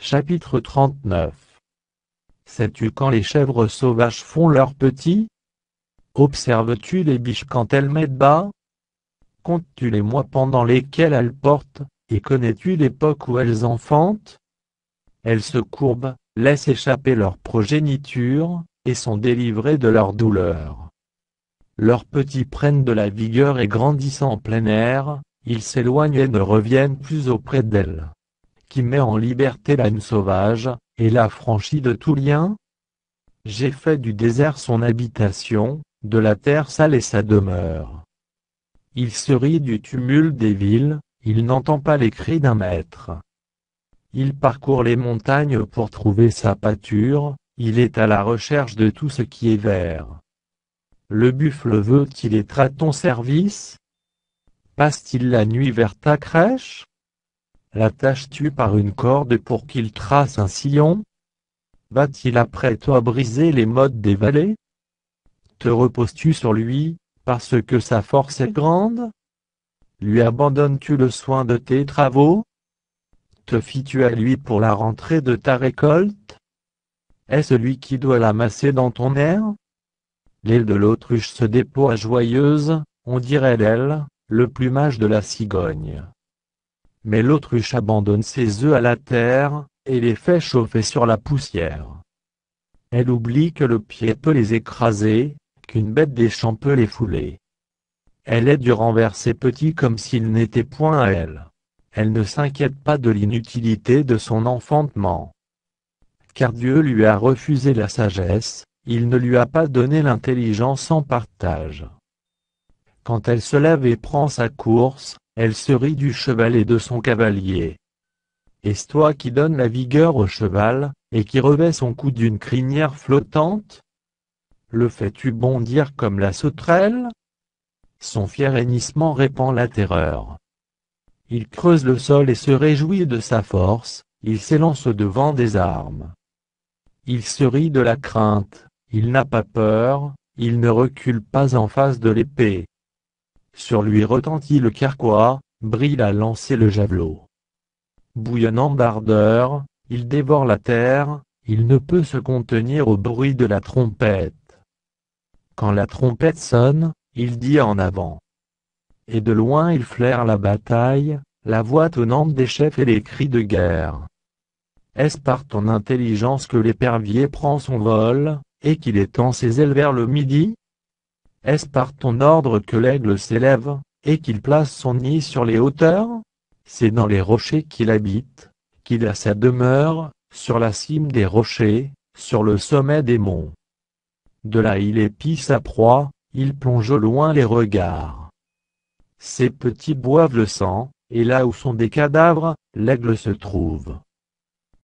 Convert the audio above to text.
Chapitre 39. Sais-tu quand les chèvres sauvages font leurs petits? Observes-tu les biches quand elles mettent bas? Comptes-tu les mois pendant lesquels elles portent, et connais-tu l'époque où elles enfantent? Elles se courbent, laissent échapper leur progéniture, et sont délivrées de leur douleur. Leurs petits prennent de la vigueur et grandissant en plein air, ils s'éloignent et ne reviennent plus auprès d'elles. Qui met en liberté l'âne sauvage, et l'affranchit de tout lien? J'ai fait du désert son habitation, de la terre salée sa demeure. Il se rit du tumulte des villes, il n'entend pas les cris d'un maître. Il parcourt les montagnes pour trouver sa pâture, il est à la recherche de tout ce qui est vert. Le buffle veut-il être à ton service? Passe-t-il la nuit vers ta crèche? L'attaches-tu par une corde pour qu'il trace un sillon? Va-t-il après toi briser les mottes des vallées? Te reposes-tu sur lui, parce que sa force est grande? Lui abandonnes-tu le soin de tes travaux? Te fies-tu à lui pour la rentrée de ta récolte? Est-ce lui qui doit l'amasser dans ton air? L'aile de l'autruche se déploie joyeuse, on dirait l'aile, le plumage de la cigogne. Mais l'autruche abandonne ses œufs à la terre, et les fait chauffer sur la poussière. Elle oublie que le pied peut les écraser, qu'une bête des champs peut les fouler. Elle aide envers ses petits comme s'ils n'étaient point à elle. Elle ne s'inquiète pas de l'inutilité de son enfantement. Car Dieu lui a refusé la sagesse, il ne lui a pas donné l'intelligence en partage. Quand elle se lève et prend sa course, elle se rit du cheval et de son cavalier. Est-ce toi qui donnes la vigueur au cheval, et qui revêt son cou d'une crinière flottante? Le fais-tu bondir comme la sauterelle? Son fier hennissement répand la terreur. Il creuse le sol et se réjouit de sa force, il s'élance devant des armes. Il se rit de la crainte, il n'a pas peur, il ne recule pas en face de l'épée. Sur lui retentit le carquois, brille la lance et le javelot. Bouillonnant d'ardeur, il dévore la terre, il ne peut se contenir au bruit de la trompette. Quand la trompette sonne, il dit en avant. Et de loin il flaire la bataille, la voix tonnante des chefs et les cris de guerre. Est-ce par ton intelligence que l'épervier prend son vol, et qu'il étend ses ailes vers le midi? Est-ce par ton ordre que l'aigle s'élève, et qu'il place son nid sur les hauteurs? C'est dans les rochers qu'il habite, qu'il a sa demeure, sur la cime des rochers, sur le sommet des monts. De là il épie sa proie, il plonge au loin les regards. Ses petits boivent le sang, et là où sont des cadavres, l'aigle se trouve.